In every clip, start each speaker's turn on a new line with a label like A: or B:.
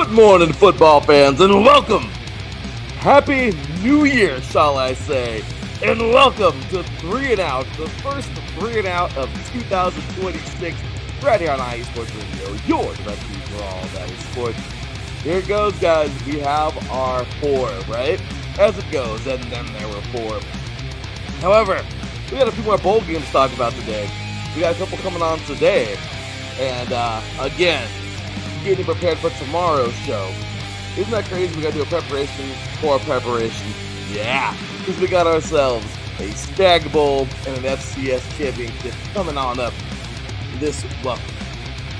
A: Good morning, football fans, and welcome. Happy New Year, shall I say. And welcome to 3 and Out, the first 3 and Out of 2026, right here on iSports Radio, your directory for all that is sports. Here it goes, guys. We have our 4, right? As it goes, and then there were 4. However, we got a few more bowl games to talk about today. We got a couple coming on today. And again, getting prepared for tomorrow's show. Isn't that crazy? We got to do a preparation for preparation. Yeah, because we got ourselves a Stag Bowl and an FCS championship coming on up this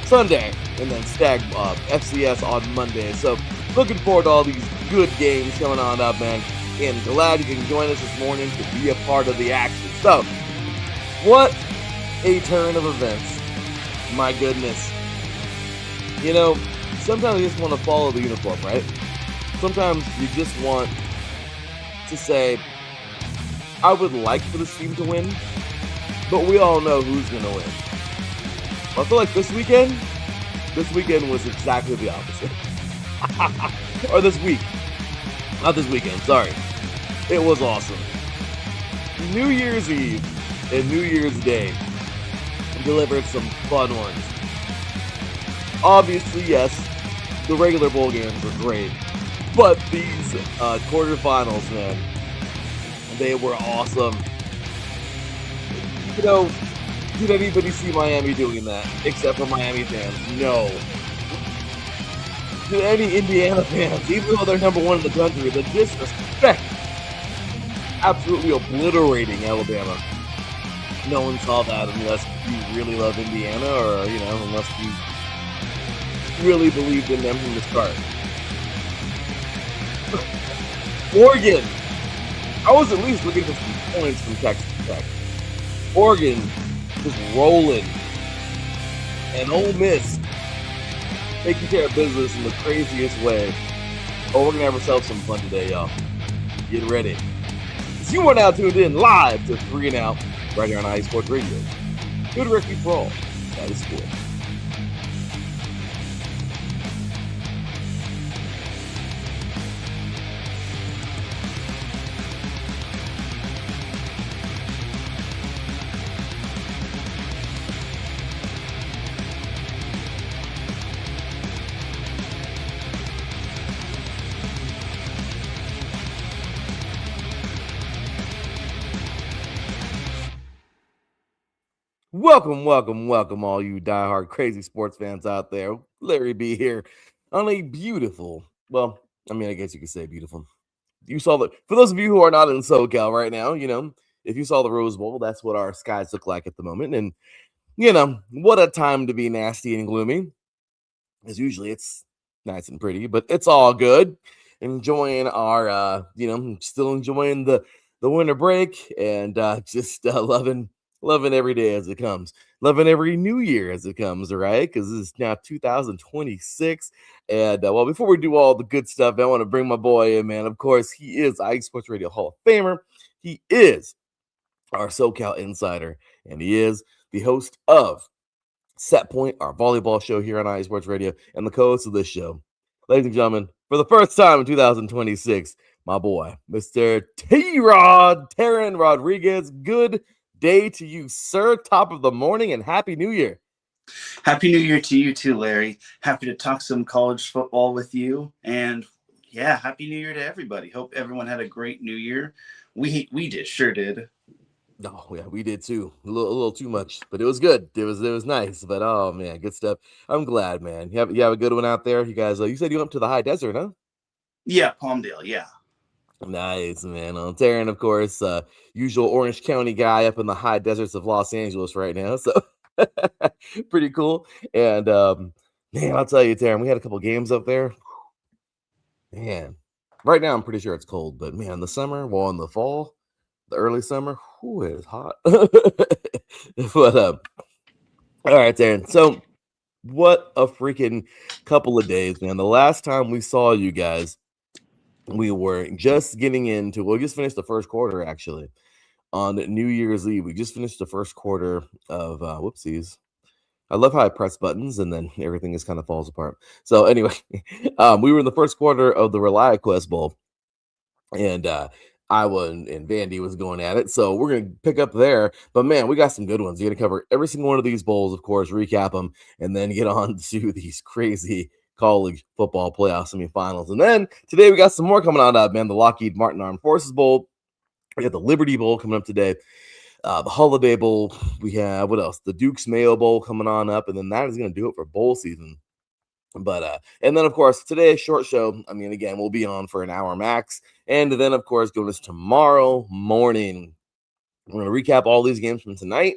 A: Sunday, and then FCS on Monday. So looking forward to all these good games coming on up, man. And glad you can join us this morning to be a part of the action. So, what a turn of events. My goodness. You know, sometimes you just want to follow the uniform, right? Sometimes you just want to say, I would like for this team to win, but we all know who's going to win. I feel like this weekend was exactly the opposite. Or this week. Not this weekend, sorry. It was awesome. New Year's Eve and New Year's Day delivered some fun ones. Obviously, yes, the regular bowl games were great, but these quarterfinals, man, they were awesome. You know, did anybody see Miami doing that except for Miami fans? No. Did any Indiana fans, even though they're number 1 in the country, the disrespect, absolutely obliterating Alabama. No one saw that unless you really love Indiana, or unless you really believed in them from the start. Oregon. I was at least looking for some points from Texas Tech. Oregon just rolling. And Ole Miss taking care of business in the craziest way. Oh, we're going to have ourselves some fun today, y'all. Get ready. You are now tuned in live to 3 and Out right here on iSports Radio. Good directory for all. That is sports. Welcome, all you diehard crazy sports fans out there. Larry B here on a beautiful, I guess you could say beautiful. You saw for those of you who are not in SoCal right now, if you saw the Rose Bowl, that's what our skies look like at the moment. And, what a time to be nasty and gloomy. As usually it's nice and pretty, but it's all good. Enjoying our, still enjoying the winter break and just loving every day as it comes. Loving every new year as it comes, right? Because this is now 2026. And, before we do all the good stuff, I want to bring my boy in, man. Of course, he is iSports Radio Hall of Famer. He is our SoCal Insider. And he is the host of Set Point, our volleyball show here on iSports Radio, and the co-host of this show. Ladies and gentlemen, for the first time in 2026, my boy, Mr. Teran Rodriguez. Good day to you, sir. Top of the morning, and Happy New Year.
B: Happy New Year to you too, Larry. Happy to talk some college football with you. And yeah, Happy New Year to everybody. Hope everyone had a great New Year. We sure did.
A: Oh, yeah, we did too. A little too much, but it was good. It was nice. But oh man, good stuff. I'm glad, man. You have a good one out there. You guys, you said you went to the high desert, huh?
B: Yeah, Palmdale, yeah.
A: Nice, man. Taryn, of course, usual Orange County guy up in the high deserts of Los Angeles right now. So pretty cool. And man, I'll tell you, Taryn, we had a couple games up there. Man, right now I'm pretty sure it's cold, but man, the summer, in the fall, the early summer, it is hot. But all right, Taryn. So what a freaking couple of days, man. The last time we saw you guys, we were just getting into, we just finished the first quarter actually on New Year's Eve. We just finished the first quarter of whoopsies. I love how I press buttons and then everything just kind of falls apart. So anyway, we were in the first quarter of the ReliaQuest Bowl, and Iowa and Vandy was going at it. So we're gonna pick up there. But man, we got some good ones. You're gonna cover every single one of these bowls, of course, recap them, and then get on to these crazy college football playoff semifinals. And then today we got some more coming on up, man. The Lockheed Martin Armed Forces Bowl. We got the Liberty Bowl coming up today. The Holiday Bowl. We have what else? The Duke's Mayo Bowl coming on up, and then that is gonna do it for bowl season. But and then of course today short show. I mean, again, we'll be on for an hour max, and then of course going to tomorrow morning. We're gonna recap all these games from tonight,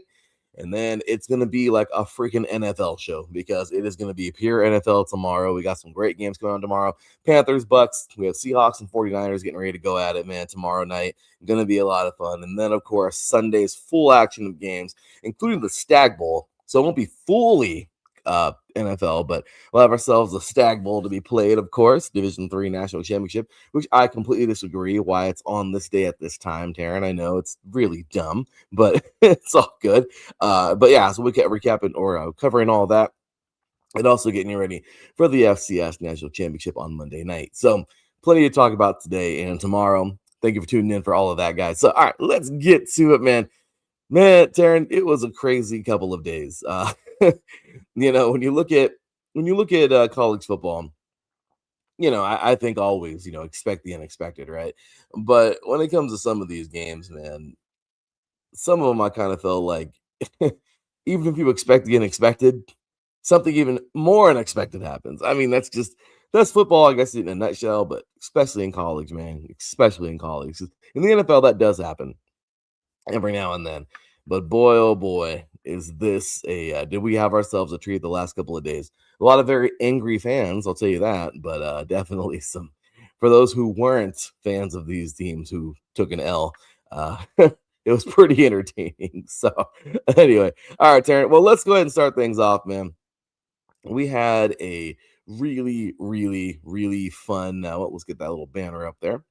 A: and then it's gonna be like a freaking NFL show because it is gonna be pure NFL tomorrow. We got some great games going on tomorrow. Panthers, Bucks. We have Seahawks and 49ers getting ready to go at it, man. Tomorrow night, gonna be a lot of fun. And then of course Sunday's full action of games, including the Stag Bowl. So it won't be fully NFL, but we'll have ourselves a Stag Bowl to be played, of course, Division III National Championship, which I completely disagree why it's on this day at this time, Teran. I know it's really dumb, but it's all good. But yeah, so we kept recapping or covering all that, and also getting you ready for the FCS National Championship on Monday night. So plenty to talk about today and tomorrow. Thank you for tuning in for all of that, guys. So all right, let's get to it, man. Man, Teran, it was a crazy couple of days. When you look at college football, I think always, expect the unexpected, right? But when it comes to some of these games, man, some of them I kind of felt like even if you expect the unexpected, something even more unexpected happens. I mean, that's football, I guess, in a nutshell, but especially in college, man, especially in college. In the NFL, that does happen every now and then. But boy, oh boy, is this did we have ourselves a treat the last couple of days? A lot of very angry fans, I'll tell you that, but definitely some for those who weren't fans of these teams who took an L. It was pretty entertaining. So anyway, all right, Terrence. Well, let's go ahead and start things off, man. We had a really, really, really fun. Let's get that little banner up there.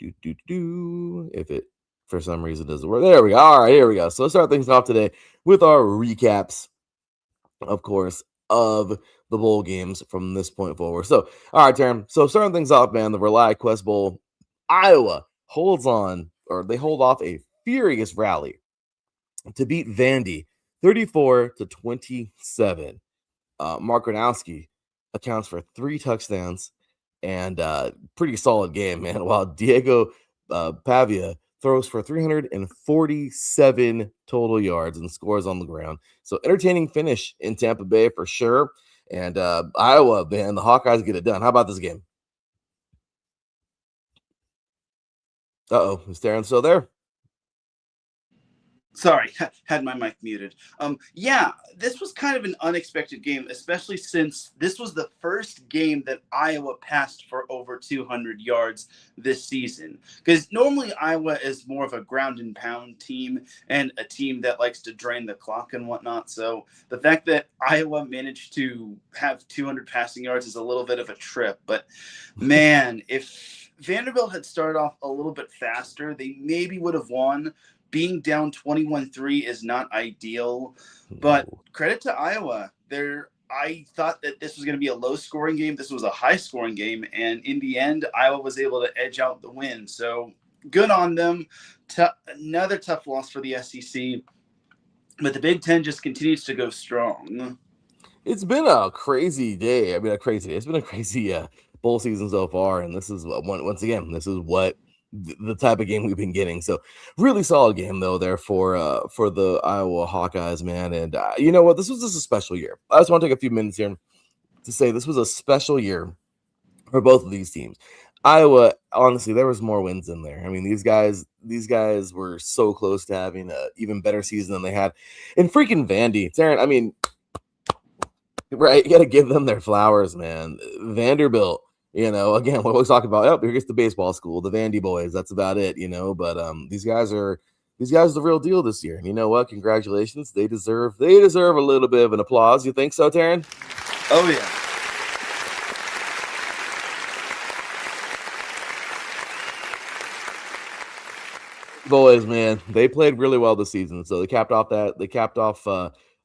A: If it for some reason doesn't work. There we go. All right, here we go. So let's start things off today with our recaps, of course, of the bowl games from this point forward. So, all right, Terran. So starting things off, man, the ReliaQuest Bowl, Iowa holds on, or they hold off a furious rally to beat Vandy 34-27. Mark Gronowski accounts for 3 touchdowns and pretty solid game, man. While Diego Pavia throws for 347 total yards and scores on the ground. So entertaining finish in Tampa Bay for sure. And Iowa, man, the Hawkeyes get it done. How about this game? Is Darren still there?
B: Sorry, had my mic muted. Yeah, this was kind of an unexpected game, especially since this was the first game that Iowa passed for over 200 yards this season. Because normally Iowa is more of a ground and pound team and a team that likes to drain the clock and whatnot. So the fact that Iowa managed to have 200 passing yards is a little bit of a trip. But man, if Vanderbilt had started off a little bit faster, they maybe would have won. Being down 21-3 is not ideal, but credit to Iowa. I thought that this was going to be a low-scoring game. This was a high-scoring game, and in the end, Iowa was able to edge out the win. So good on them. Another tough loss for the SEC, but the Big Ten just continues to go strong.
A: It's been a crazy day. It's been a crazy bowl season so far, and this is once again, this is what the type of game we've been getting. So really solid game though there for the Iowa Hawkeyes, man. And you know what? This was just a special year. I just want to take a few minutes here to say this was a special year for both of these teams. Iowa, honestly, there was more wins in there. I mean, these guys were so close to having an even better season than they had. And freaking Vandy, Teran, I mean, right, you got to give them their flowers, man. Vanderbilt, again, what we talk about, here gets the baseball school, the Vandy boys. That's about it, but these guys are the real deal this year. And you know what? Congratulations. They deserve a little bit of an applause. You think so, Teran?
B: Oh, yeah.
A: Boys, man, they played really well this season. So they capped off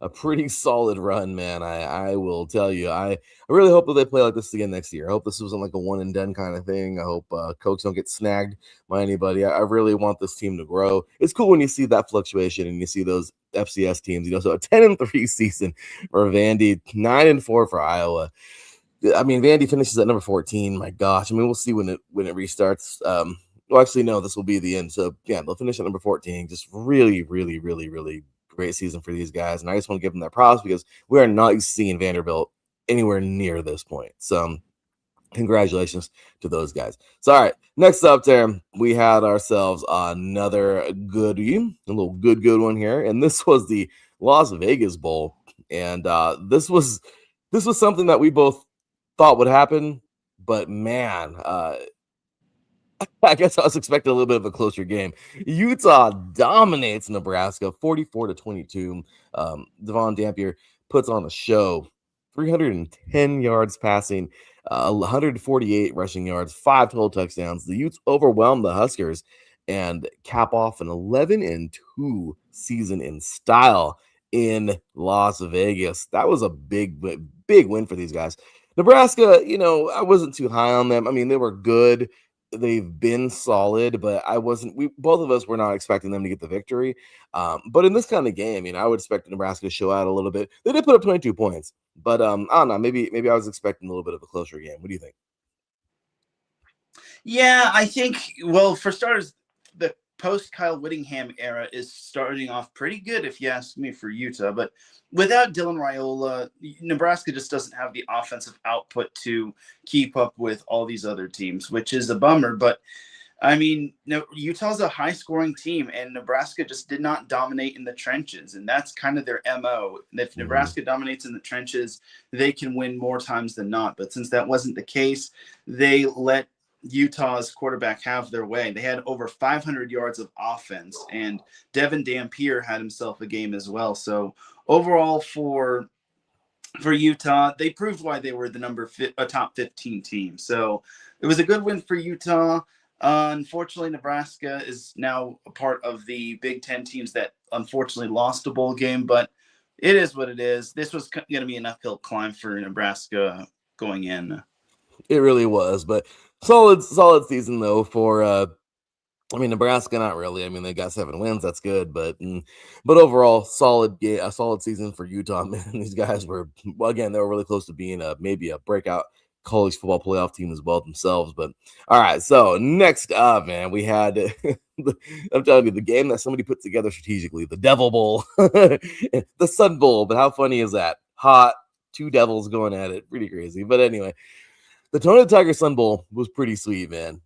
A: a pretty solid run, man. I will tell you. I really hope that they play like this again next year. I hope this wasn't like a one and done kind of thing. I hope Cokes don't get snagged by anybody. I really want this team to grow. It's cool when you see that fluctuation and you see those FCS teams. So a 10-3 season for Vandy, 9-4 for Iowa. I mean, Vandy finishes at number 14. My gosh. I mean, we'll see when it restarts. Well, actually, no, this will be the end. So yeah, they'll finish at number 14. Just really, really, really, really great season for these guys. And I just want to give them their props because we are not seeing Vanderbilt anywhere near this point. So congratulations to those guys. So, all right, next up there, we had ourselves another goodie, a little good one here. And this was the Las Vegas Bowl. And this was something that we both thought would happen, but man, I guess I was expecting a little bit of a closer game. Utah dominates Nebraska 44-22. Devon Dampier puts on a show, 310 yards passing, 148 rushing yards, 5 total touchdowns. The Utes overwhelmed the Huskers and cap off an 11-2 season in style in Las Vegas. That was a big win for these guys. Nebraska, I wasn't too high on them. I mean, they were good. They've been solid, but both of us were not expecting them to get the victory. But in this kind of game, I would expect Nebraska to show out a little bit. They did put up 22 points, but I don't know. Maybe I was expecting a little bit of a closer game. What do you think?
B: Yeah, I think, well, for starters, the post Kyle Whittingham era is starting off pretty good, if you ask me, for Utah. But without Dylan Raiola, Nebraska just doesn't have the offensive output to keep up with all these other teams, which is a bummer. But I mean, Utah's a high-scoring team, and Nebraska just did not dominate in the trenches, and that's kind of their MO. If Nebraska dominates in the trenches, they can win more times than not. But since that wasn't the case, they let Utah's quarterback have their way. They had over 500 yards of offense, and Devin Dampier had himself a game as well. So overall, for Utah, they proved why they were a top 15 team. So it was a good win for Utah. Unfortunately, Nebraska is now a part of the Big Ten teams that unfortunately lost a bowl game, but it is what it is. This was going to be an uphill climb for Nebraska going in.
A: It really was, but solid season though for Nebraska, not really. I mean, they got 7 wins. That's good, but overall, a solid season for Utah. Man, these guys were, well, again, they were really close to being maybe a breakout college football playoff team as well themselves. But all right, so next up, man, we had I'm telling you, the game that somebody put together strategically, the Devil Bowl, the Sun Bowl. But how funny is that? Hot, 2 devils going at it, pretty crazy. But anyway, the Tony the Tiger Sun Bowl was pretty sweet, man.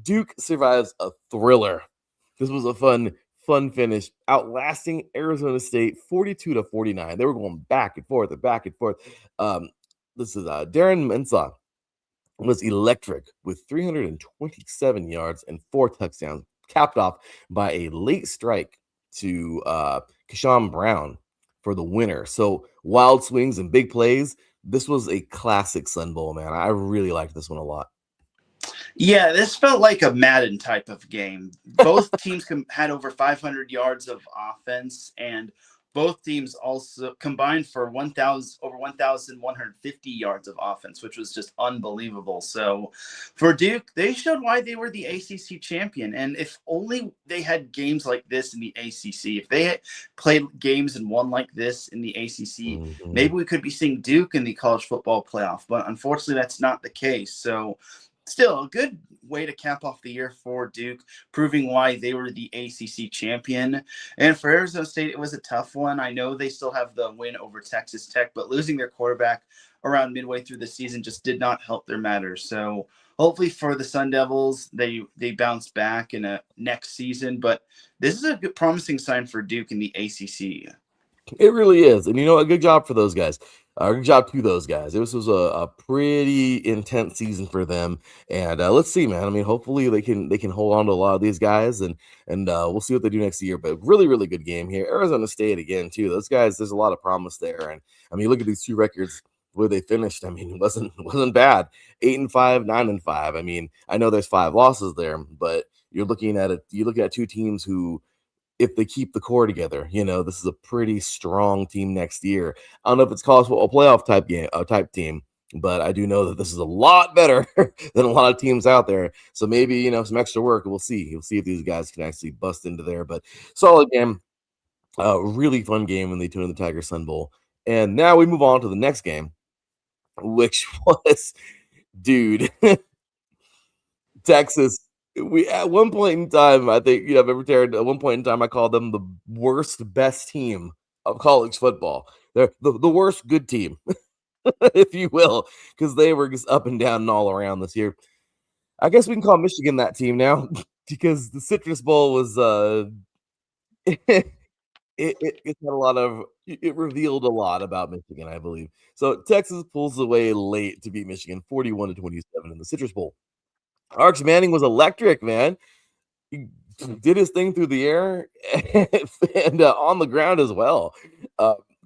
A: Duke survives a thriller. This was a fun finish, outlasting Arizona State 42-49. They were going back and forth and back and forth. This is Darren Mensah was electric with 327 yards and 4 touchdowns, capped off by a late strike to Keyshawn Brown for the winner. So wild swings and big plays. This was a classic Sun Bowl, man. I really liked this one a lot.
B: Yeah, this felt like a Madden type of game. Both teams had over 500 yards of offense, and both teams also combined for over 1,150 yards of offense, which was just unbelievable. So for Duke, they showed why they were the ACC champion. And if only they had games like this in the ACC, if they had played games and won like this in the ACC, maybe we could be seeing Duke in the college football playoff. But unfortunately, that's not the case. So still a good way to cap off the year for Duke, proving why they were the ACC champion. And for Arizona State, it was a tough one. I know they still have the win over Texas Tech, but losing their quarterback around midway through the season just did not help their matters. So hopefully for the Sun Devils, they bounce back in a next season. But this is a good, promising sign for Duke in the ACC.
A: It really is. And a good job for those guys. Good job to those guys. This was a pretty intense season for them. And let's see, man. I mean, hopefully they can hold on to a lot of these guys, and we'll see what they do next year. But really, really good game here. Arizona State again, too. Those guys, there's a lot of promise there. And I mean, look at these 2 records where they finished. I mean, it wasn't bad. 8-5, 9-5. I mean, I know there's 5 losses there, but you're looking at 2 teams who if they keep the core together. This is a pretty strong team next year. I don't know if it's college football playoff type team, but I do know that this is a lot better than a lot of teams out there. So maybe, some extra work. We'll see. We'll see if these guys can actually bust into there. But solid game. Really fun game when they tuned the Tiger Sun Bowl. And now we move on to the next game, which was, dude, Texas. We at one point in time, I think, I remember Teran, at one point in time, I called them the worst best team of college football. They're the worst good team, if you will, because they were just up and down and all around this year. I guess we can call Michigan that team now because the Citrus Bowl was it had a lot of it revealed a lot about Michigan, I believe. So Texas pulls away late to beat Michigan 41-27 in the Citrus Bowl. Arch Manning was electric, man. He did his thing through the air and on the ground as well.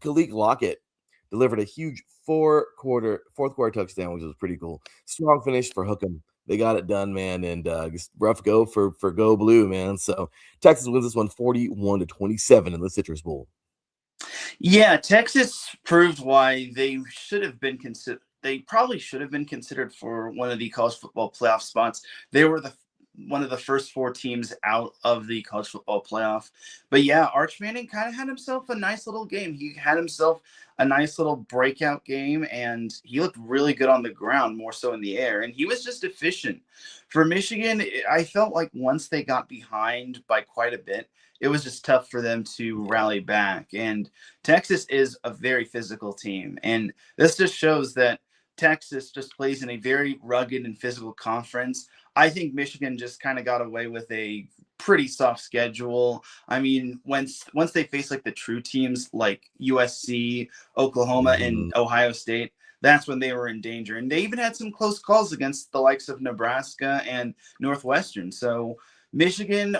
A: Khalil Lockett delivered a huge fourth quarter touchdown, which was pretty cool. Strong finish for Hookem. They got it done, man, and just rough go for Go Blue, man. So Texas wins this one 41-27 in the Citrus Bowl.
B: Yeah, Texas proved why they should have been considered. They probably should have been considered for one of the college football playoff spots. They were one of the first 4 teams out of the college football playoff. But yeah, Arch Manning kind of had himself a nice little game. He had himself a nice little breakout game, and he looked really good on the ground, more so in the air. And he was just efficient. For Michigan, I felt like once they got behind by quite a bit, it was just tough for them to rally back. And Texas is a very physical team. And this just shows that Texas just plays in a very rugged and physical conference. I think Michigan just kind of got away with a pretty soft schedule. I mean, once they face like the true teams like USC, Oklahoma, and Ohio State, that's when they were in danger. And they even had some close calls against the likes of Nebraska and Northwestern. So Michigan,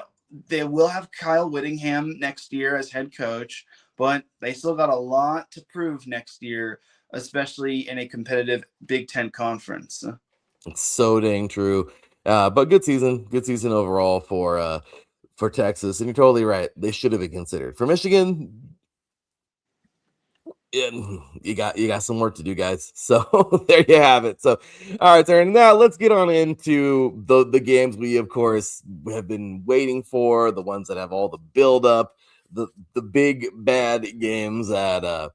B: they will have Kyle Whittingham next year as head coach, but they still got a lot to prove next year, especially in a competitive Big Ten conference.
A: It's so dang true. But good season overall for Texas. And you're totally right. They should have been considered. For Michigan, you got some work to do, guys. So there you have it. So all right, Teran, now let's get on into the games we of course have been waiting for, the ones that have all the build up, the big bad games that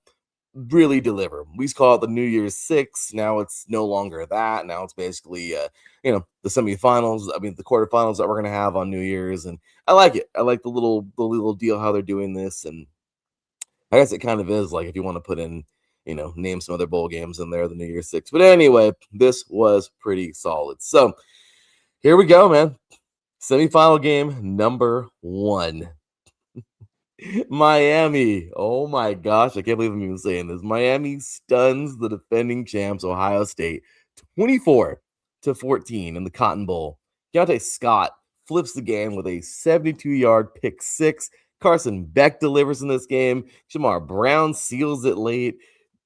A: really deliver. We used to call it the New Year's Six. Now it's no longer that. Now it's basically the semifinals. I mean, the quarterfinals that we're gonna have on New Year's, and I like it. I like the little deal how they're doing this, and I guess it kind of is like if you want to put in, name some other bowl games in there, the New Year's Six. But anyway, this was pretty solid. So here we go, man. Semifinal game number 1. Miami. Oh my gosh, I can't believe I'm even saying this. Miami stuns the defending champs, Ohio State, 24-14 in the Cotton Bowl. Deontay Scott flips the game with a 72-yard pick six. Carson Beck delivers in this game. Jamar Brown seals it late.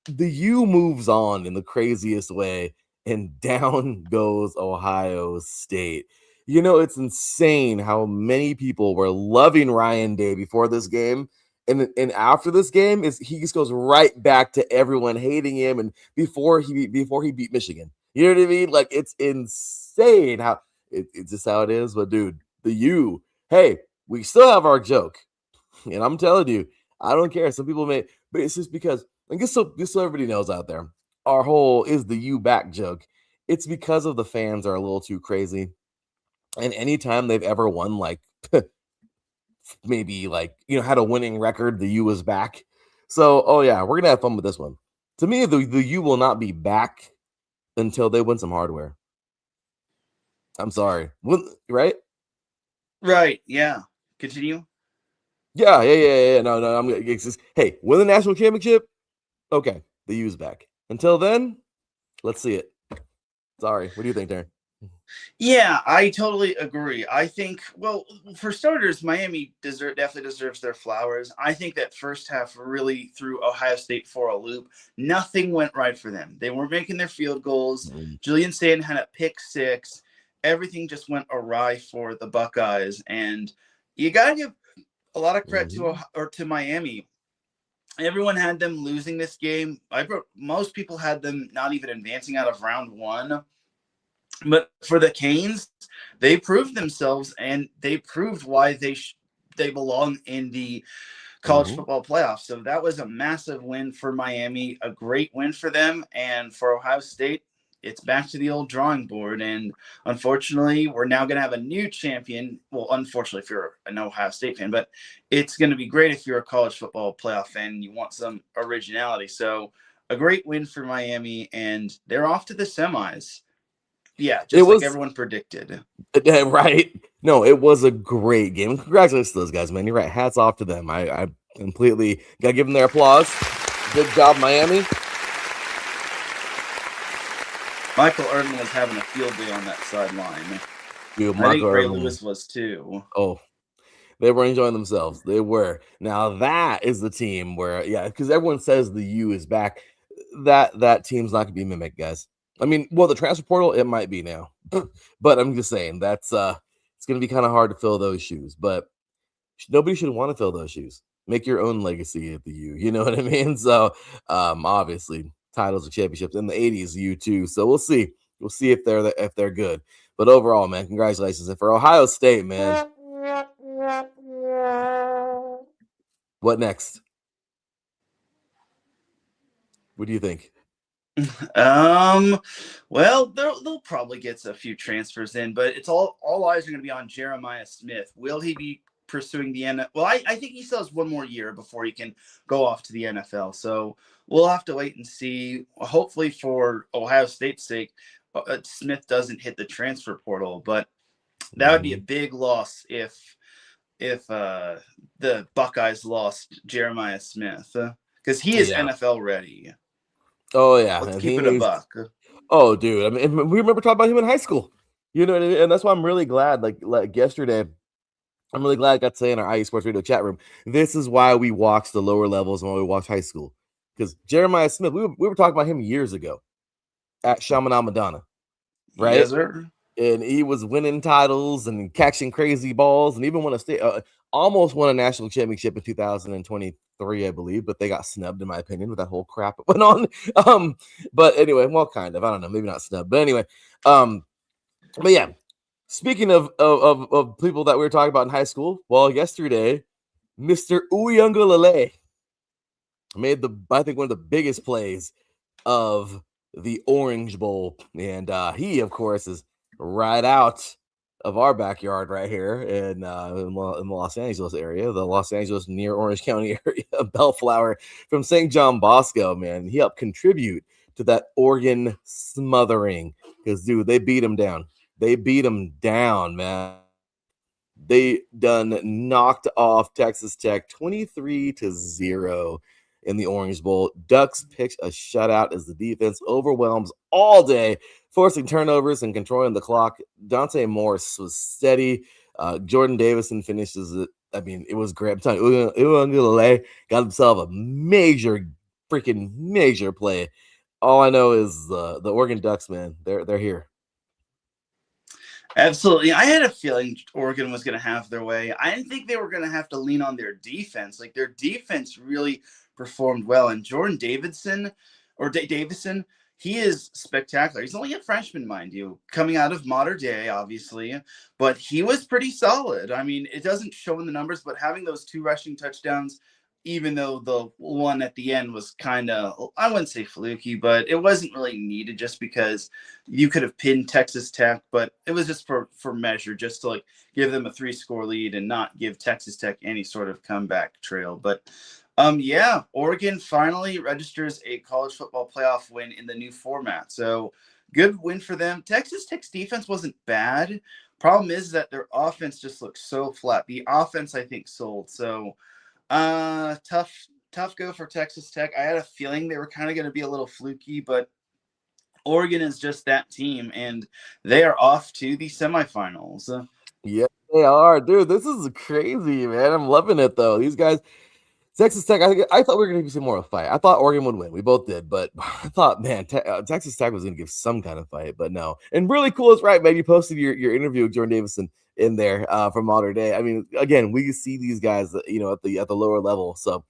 A: The U moves on in the craziest way, and down goes Ohio State. It's insane how many people were loving Ryan Day before this game. And after this game, he just goes right back to everyone hating him. And before he beat Michigan, you know what I mean? Like, it's insane how it's just how it is. But dude, the U, hey, we still have our joke. And I'm telling you, I don't care. Some people may, but it's just because, and just so everybody knows out there, our whole is the U back joke. It's because of the fans are a little too crazy. And anytime they've ever won, like maybe like, had a winning record, the U is back. So, oh yeah, we're going to have fun with this one. To me, the U will not be back until they win some hardware. I'm sorry. Right?
B: Right. Yeah. Continue.
A: Yeah. No. Hey, win the national championship. Okay, the U's back. Until then, let's see it. Sorry. What do you think, Darren?
B: Yeah, I totally agree. I think, well, for starters, Miami definitely deserves their flowers. I think that first half really threw Ohio State for a loop. Nothing went right for them. They weren't making their field goals. Julian Satin had a pick six. Everything just went awry for the Buckeyes. And you got to give A lot of credit
A: Mm-hmm.
B: to Miami. Everyone had them losing this game. Most people had them not even advancing out of round one. But for the Canes, they proved themselves, and they proved why they belong in the college
A: Mm-hmm.
B: football playoffs. So that was a massive win for Miami, a great win for them. And for Ohio State, it's back to the old drawing board. And unfortunately, we're now going to have a new champion. Well, unfortunately, if you're an Ohio State fan, but it's going to be great if you're a college football playoff fan and you want some originality. So a great win for Miami, and they're off to the semis. Yeah,
A: It
B: just like
A: was
B: everyone predicted.
A: right. No, it was a great game. Congratulations to those guys, man. You're right. Hats off to them. I completely gotta give them their applause. Good job, Miami.
B: Michael Irvin was having a field day on that sideline.
A: Dude,
B: I think
A: Marco
B: Ray
A: Irvin.
B: Lewis was too.
A: Oh, they were enjoying themselves. They were. Now that is the team where, yeah, because everyone says the U is back. That team's not gonna be mimicked, guys. I mean, well, the transfer portal, it might be now. But I'm just saying that's it's gonna be kind of hard to fill those shoes. But nobody should want to fill those shoes. Make your own legacy at the U. You know what I mean? So obviously titles and championships in the 80s, U too. So we'll see. We'll see if they're good. But overall, man, congratulations. And for Ohio State, man, what next? What do you think?
B: Um, well, they'll probably get a few transfers in, but it's all eyes are going to be on Jeremiah Smith. Will he be pursuing the NFL? Well, I think he still has one more year before he can go off to the NFL. So we'll have to wait and see. Hopefully, for Ohio State's sake, Smith doesn't hit the transfer portal, but that would be a
A: Mhm.
B: big loss if the Buckeyes lost Jeremiah Smith because he is
A: Yeah.
B: NFL ready.
A: Oh yeah,
B: Let's
A: and
B: keep
A: he
B: it a
A: needs.
B: buck.
A: Oh, dude. I mean, we remember talking about him in high school. You know what I mean? And that's why I'm really glad. Like yesterday, I'm really glad I got to say in our IE Sports Radio chat room, this is why we watch the lower levels and why we watch high school. Because Jeremiah Smith, we were talking about him years ago at Chaminade Madonna, right?
B: Yes, sir.
A: And he was winning titles and catching crazy balls, and even won a state, almost won a national championship in 2023, I believe. But they got snubbed, in my opinion, with that whole crap that went on. But anyway, well, kind of. I don't know, maybe not snubbed, but anyway. Um, but yeah, speaking of people that we were talking about in high school, well, yesterday, Mr. Uyunglele made I think one of the biggest plays of the Orange Bowl, and he, of course, is right out of our backyard right here in the Los Angeles area, the Los Angeles near Orange County area, Bellflower from St. John Bosco. Man, he helped contribute to that Oregon smothering because, dude, they beat him down. They beat him down, man. They done knocked off Texas Tech 23-0 in the Orange Bowl. Ducks pitch a shutout as the defense overwhelms all day, forcing turnovers and controlling the clock. Dante Morris was steady. Jordan Davison finishes it. I mean, it was great. I'm telling you, Uiagalelei got himself a freaking major play. All I know is the Oregon Ducks, man. They're here.
B: Absolutely. I had a feeling Oregon was going to have their way. I didn't think they were going to have to lean on their defense. Like their defense really performed well. And Jordan Davidson or Davison, he is spectacular. He's only a freshman, mind you, coming out of Mater Dei, obviously, but he was pretty solid. I mean, it doesn't show in the numbers, but having those 2 rushing touchdowns, even though the one at the end was kind of, I wouldn't say fluky, but it wasn't really needed just because you could have pinned Texas Tech, but it was just for measure, just to like give them a 3-score lead and not give Texas Tech any sort of comeback trail. But yeah, Oregon finally registers a college football playoff win in the new format. So good win for them. Texas Tech's defense wasn't bad. Problem is that their offense just looks so flat. The offense, I think, sold. So tough go for Texas Tech. I had a feeling they were kind of going to be a little fluky, but Oregon is just that team, and they are off to the semifinals.
A: Yeah, they are, dude. This is crazy, man. I'm loving it though. These guys. Texas Tech, I thought we were going to see more of a fight. I thought Oregon would win. We both did, but I thought, man, Texas Tech was going to give some kind of fight, but no. And really cool is right, man. You posted your interview with Jordan Davison in there from Modern Day. I mean, again, we see these guys, at the lower level. So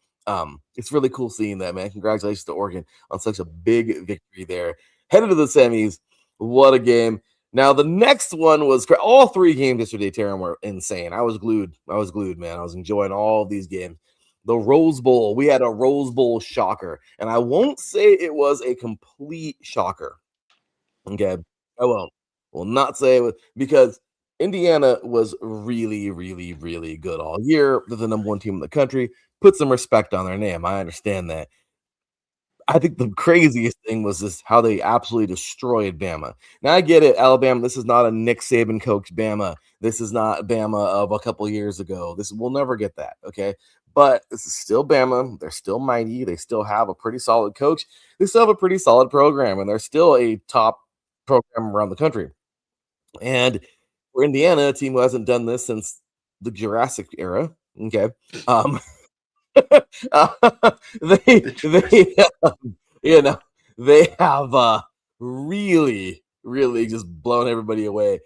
A: it's really cool seeing that, man. Congratulations to Oregon on such a big victory there. Headed to the semis. What a game. Now, the next one was all three games yesterday, Teran, were insane. I was glued, man. I was enjoying all of these games. The Rose Bowl. We had a Rose Bowl shocker. And I won't say it was a complete shocker. Okay. I won't. Will not say it was, because Indiana was really, really, really good all year. They're the number one team in the country. Put some respect on their name. I understand that. I think the craziest thing was just how they absolutely destroyed Bama. Now I get it, Alabama. This is not a Nick Saban coached Bama. This is not Bama of a couple years ago. We'll never get that. Okay, but this is still Bama. They're still mighty. They still have a pretty solid coach. They still have a pretty solid program, and they're still a top program around the country. And for Indiana, a team who hasn't done this since the Jurassic era. Okay. They they have really, really just blown everybody away.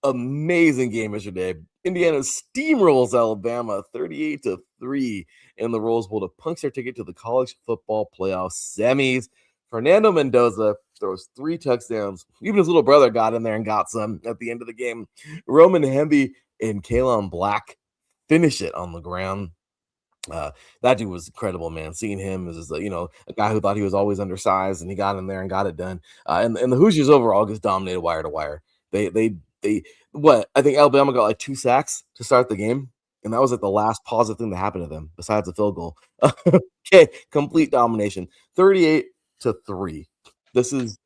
A: Amazing game yesterday. Indiana steamrolls Alabama 38-3 in the Rose Bowl to punch their ticket to the college football playoff semis. Fernando Mendoza throws 3 touchdowns. Even his little brother got in there and got some at the end of the game. Roman Hemby and Kalon Black finish it on the ground. That dude was incredible, man. Seeing him as just, a guy who thought he was always undersized, and he got in there and got it done. And the Hoosiers overall just dominated wire to wire. They I think Alabama got like 2 sacks to start the game, and that was like the last positive thing that happened to them besides the field goal. Okay, complete domination, 38-3. This was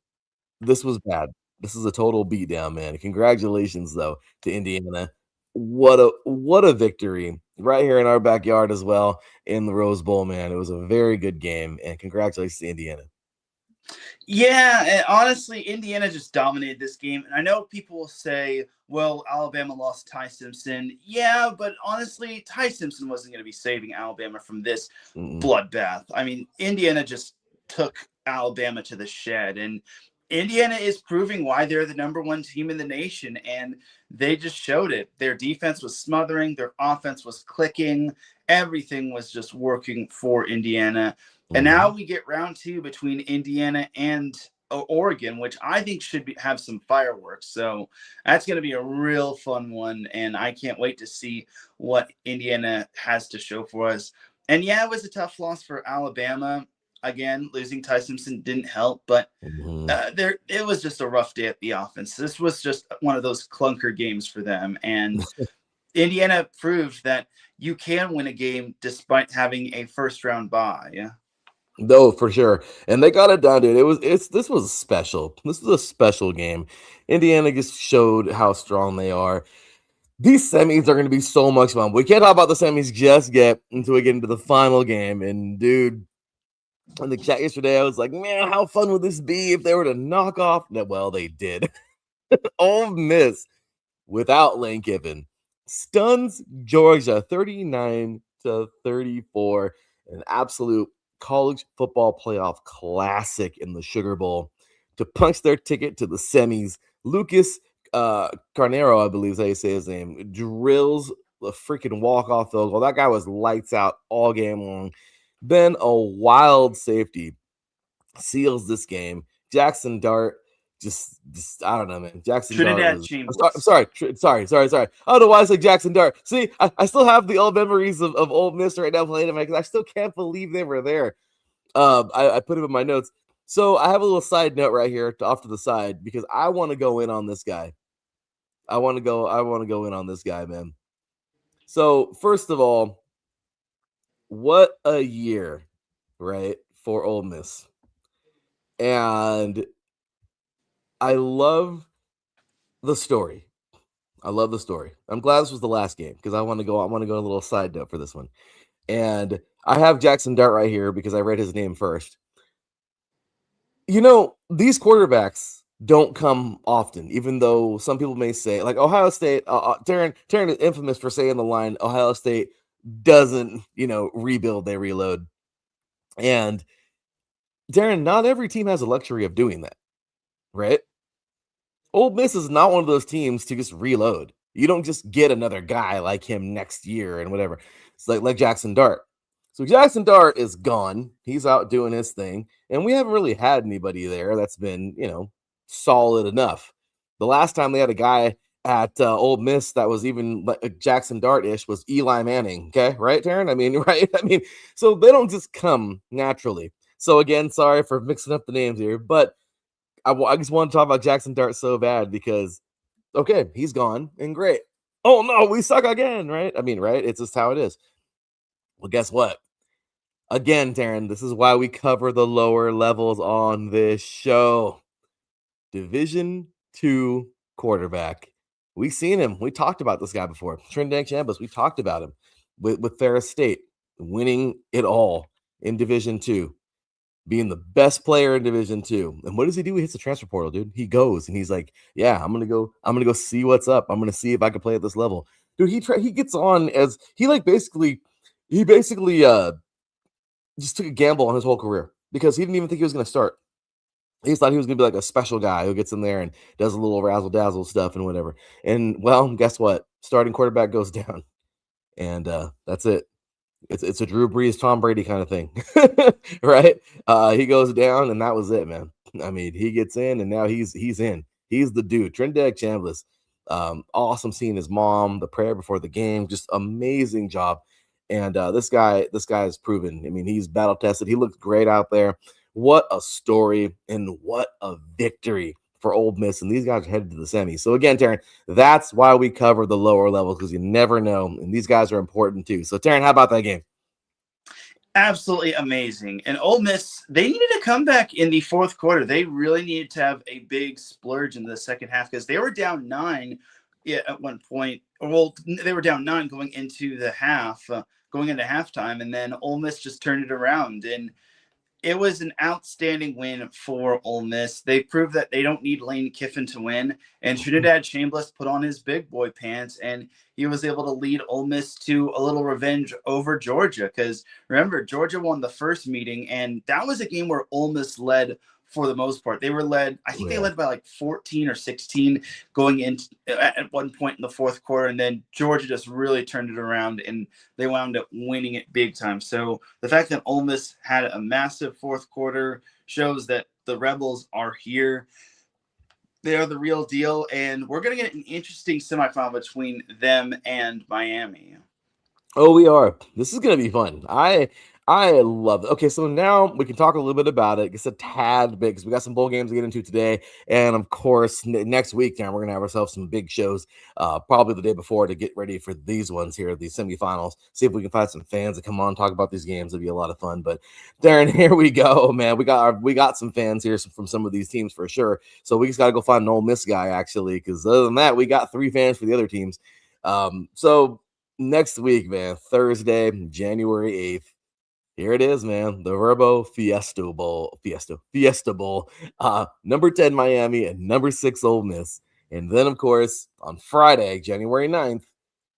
A: bad. This is a total beatdown, man. Congratulations, though, to Indiana. What a victory right here in our backyard as well in the Rose Bowl, man. It was a very good game, and congratulations to Indiana.
B: Yeah, and honestly, Indiana just dominated this game. And I know people will say, well, Alabama lost Ty Simpson. Yeah, but honestly, Ty Simpson wasn't going to be saving Alabama from this bloodbath. I mean, Indiana just took Alabama to the shed, and Indiana is proving why they're the number one team in the nation, and they just showed it. Their defense was smothering. Their offense was clicking. Everything was just working for Indiana. And now we get round 2 between Indiana and Oregon, which I think should have some fireworks. So that's going to be a real fun one, and I can't wait to see what Indiana has to show for us. And yeah, it was a tough loss for Alabama. Again, losing Ty Simpson didn't help, but it was just a rough day at the offense. This was just one of those clunker games for them, and Indiana proved that you can win a game despite having a first-round bye. Yeah.
A: No, for sure. And they got it done, dude. This was special. This was a special game. Indiana just showed how strong they are. These semis are going to be so much fun. We can't talk about the semis just yet until we get into the final game. And dude, in the chat yesterday, I was like, man, how fun would this be if they were to knock off? Well, they did. Ole Miss without Lane Kiffin stuns Georgia 39-34. An absolute college football playoff classic in the Sugar Bowl to punch their ticket to the semis. Lucas Carnero, I believe is how you say his name, drills the freaking walk-off field goal. That guy was lights out all game long. Then a wild safety seals this game. Jackson Dart just I don't know, man. Jackson
B: Trinidad
A: Dart.
B: Chambers.
A: Sorry. I don't know why I said Jackson Dart. See, I still have the old memories of Ole Miss right now playing him because I still can't believe they were there. I put him in my notes. So I have a little side note right here off to the side because I want to go in on this guy. I want to go in on this guy, man. So first of all, what a year, right, for Ole Miss. And I love the story. I'm glad this was the last game because I want to go a little side note for this one. And I have Jackson Dart right here because I read his name first. You know, these quarterbacks don't come often, even though some people may say, like Ohio State, Teran is infamous for saying the line, Ohio State doesn't, rebuild, they reload. And Darren, not every team has the luxury of doing that, right? Ole Miss is not one of those teams to just reload. You don't just get another guy like him next year and whatever. It's like Jackson Dart. So Jackson Dart is gone. He's out doing his thing, and we haven't really had anybody there that's been, solid enough. The last time they had a guy at Ole Miss that was even like Jackson Dart-ish was Eli Manning. Okay, right, Taryn? I mean, right? I mean, so they don't just come naturally. So again, sorry for mixing up the names here, but I just want to talk about Jackson Dart so bad because, okay, he's gone and great. Oh no, we suck again, right? I mean, right? It's just how it is. Well, guess what? Again, Taryn, this is why we cover the lower levels on this show. Division II quarterback. We've seen him. We talked about this guy before. Trinidad Chambers, we talked about him with Ferris State winning it all in Division II, being the best player in Division II. And what does he do? He hits the transfer portal, dude. He goes and he's like, "Yeah, I'm gonna go see what's up. I'm gonna see if I can play at this level." Dude, he gets on as he basically just took a gamble on his whole career because he didn't even think he was gonna start. He thought he was gonna be like a special guy who gets in there and does a little razzle dazzle stuff and whatever. And well, guess what? Starting quarterback goes down, and that's it. It's a Drew Brees, Tom Brady kind of thing, right? He goes down, and that was it, man. I mean, he gets in, and now he's in. He's the dude. Trinidad Chambliss, awesome seeing his mom, the prayer before the game, just amazing job. And this guy is proven. I mean, he's battle tested. He looks great out there. What a story and what a victory for Ole Miss, and these guys are headed to the semis. So again, Taryn, that's why we cover the lower levels because you never know, and these guys are important too. So Taryn, how about that game?
B: Absolutely amazing. And Ole Miss, they needed a comeback in the fourth quarter. They really needed to have a big splurge in the second half because they were down 9 at one point. Well, they were down 9 going into the half, going into halftime, and then Ole Miss just turned it around. And it was an outstanding win for Ole Miss. They proved that they don't need Lane Kiffin to win. And Trinidad Chambliss put on his big boy pants, and he was able to lead Ole Miss to a little revenge over Georgia. Because remember, Georgia won the first meeting, and that was a game where Ole Miss led for the most part. They were led, I think they led by like 14 or 16 going in at one point in the fourth quarter. And then Georgia just really turned it around and they wound up winning it big time. So the fact that Ole Miss had a massive fourth quarter shows that the Rebels are here. They are the real deal. And we're going to get an interesting semifinal between them and Miami.
A: Oh, we are. This is going to be fun. I love it. Okay, so now we can talk a little bit about it. It's a tad bit because we got some bowl games to get into today. And of course, next week, we're going to have ourselves some big shows, probably the day before to get ready for these ones here, these semifinals. See if we can find some fans to come on, talk about these games. It'll be a lot of fun. But Darren, here we go, man. We got some fans here from some of these teams for sure. So we just got to go find an Ole Miss guy, actually, because other than that, we got 3 fans for the other teams. So next week, man, Thursday, January 8th. Here it is, man. The Verbo Fiesta Bowl. Number 10 Miami and number 6 Ole Miss. And then, of course, on Friday, January 9th,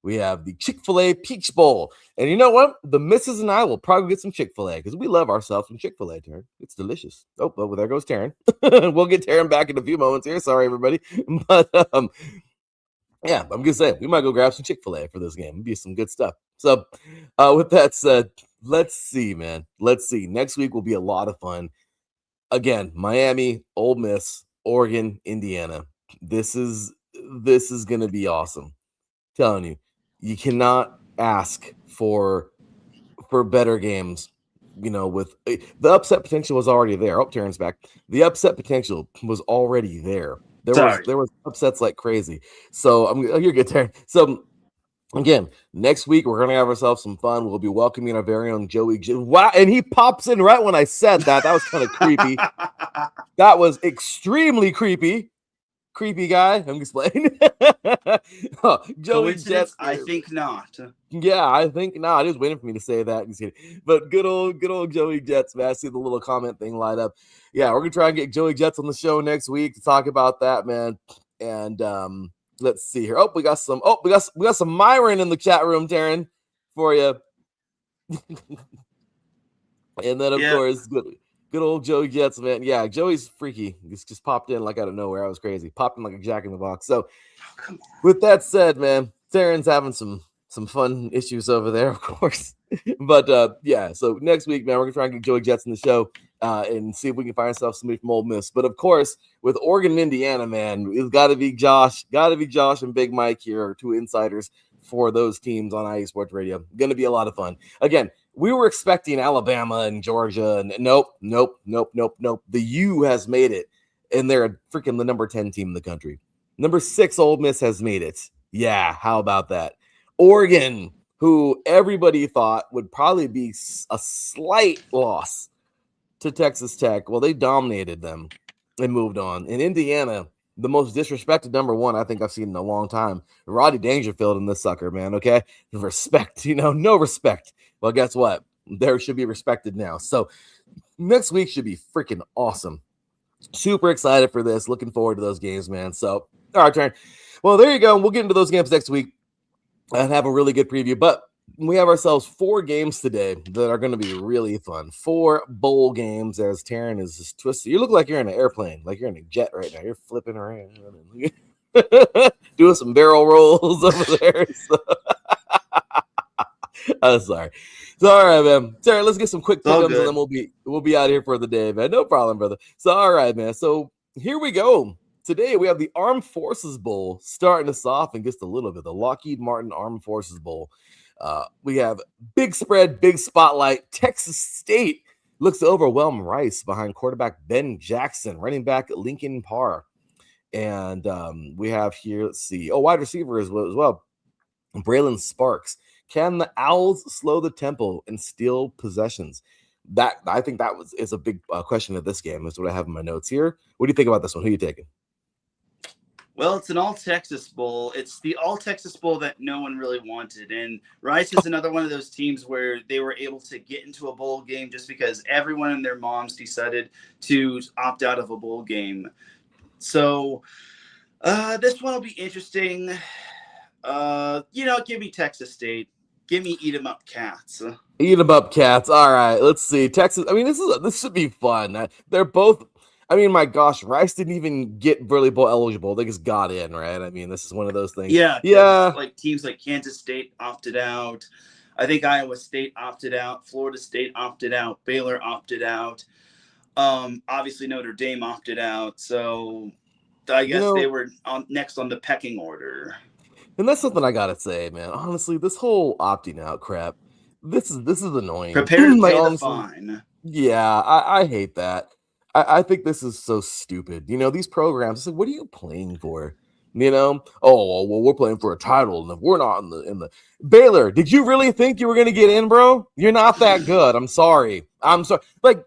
A: we have the Chick-fil-A Peach Bowl. And you know what? The missus and I will probably get some Chick-fil-A because we love ourselves some Chick-fil-A, Taryn. It's delicious. Oh, well, there goes Taryn. We'll get Taryn back in a few moments here. Sorry, everybody. But yeah, I'm gonna say we might go grab some Chick-fil-A for this game. It'd be some good stuff. So, with that said, let's see, man. Let's see. Next week will be a lot of fun. Again, Miami, Ole Miss, Oregon, Indiana. This is gonna be awesome. Telling you, you cannot ask for better games. With the upset potential was already there. Oh, Terrence back. The upset potential was already there. There was upsets like crazy. So you're good, Terrence. So again, next week we're gonna have ourselves some fun. We'll be welcoming our very own Joey. Wow, and he pops in right when I said that. That was kind of creepy. That was extremely creepy. Creepy guy. I'm explaining.
B: Joey Jets. I think not.
A: Yeah, I think not. He was waiting for me to say that. But good old Joey Jets, man. I see the little comment thing light up. Yeah, we're gonna try and get Joey Jets on the show next week to talk about that, man. And let's see here. We got some Myron in the chat room, Taryn. for you. And then, of course, good old Joey Jets, man. Yeah, Joey's freaky. He's just popped in like out of nowhere. I was crazy. Popped in like a jack in the box. So, with that said, man, Teran's having some fun issues over there, of course. But yeah, so next week, man, we're gonna try and get Joey Jets in the show and see if we can find ourselves somebody from Ole Miss. But of course, with Oregon and Indiana, man, it's got to be Josh and Big Mike here, are two insiders for those teams on IE Sports Radio. Going to be a lot of fun. Again, we were expecting Alabama and Georgia, and nope. The U has made it, and they're freaking the number 10 team in the country. Number 6, Ole Miss has made it. Yeah, how about that? Oregon, who everybody thought would probably be a slight loss to Texas Tech. Well, they dominated them and moved on. In Indiana, the most disrespected number 1 I think I've seen in a long time. Rodney Dangerfield in this sucker, man, okay? Respect, no respect. Well, guess what? There should be respected now. So next week should be freaking awesome. Super excited for this. Looking forward to those games, man. So, all right, Teran. Well, there you go. We'll get into those games next week and have a really good preview. But we have ourselves 4 games today that are going to be really fun. 4 bowl games as Teran is just twisted. You look like you're in an airplane, like you're in a jet right now. You're flipping around, doing some barrel rolls over there. So. I'm sorry. So, all right, man. Teran, let's get some quick pick'ems, and then we'll be out of here for the day, man. No problem, brother. So, all right, man. So here we go. Today we have the Armed Forces Bowl starting us off, and just a little bit the Lockheed Martin Armed Forces Bowl. We have big spread, big spotlight. Texas State looks to overwhelm Rice behind quarterback Ben Jackson, running back Lincoln Parr, and we have here. Let's see. Wide receiver as well. Braylon Sparks. Can the Owls slow the tempo and steal possessions? That I think is a big question of this game. That's what I have in my notes here. What do you think about this one? Who are you taking?
B: Well, it's an all-Texas Bowl. It's the all-Texas Bowl that no one really wanted. And Rice is another one of those teams where they were able to get into a bowl game just because everyone and their moms decided to opt out of a bowl game. So this one will be interesting. Give me Texas State. Give me Eat 'em Up Cats.
A: Eat 'em Up Cats. All right, let's see. Texas. I mean, this should be fun. They're both. I mean, my gosh, Rice didn't even get really bowl eligible. They just got in, right? I mean, this is one of those things.
B: Yeah. Like teams like Kansas State opted out. I think Iowa State opted out. Florida State opted out. Baylor opted out. Obviously Notre Dame opted out. So I guess they were next on the pecking order.
A: And that's something I gotta say, man. Honestly, this whole opting out crap, this is annoying.
B: Prepare to pay the fine.
A: Yeah, I hate that. I think this is so stupid. These programs. It's like, what are you playing for? Well, we're playing for a title, and if we're not in the Baylor, did you really think you were gonna get in, bro? You're not that good. I'm sorry. Like,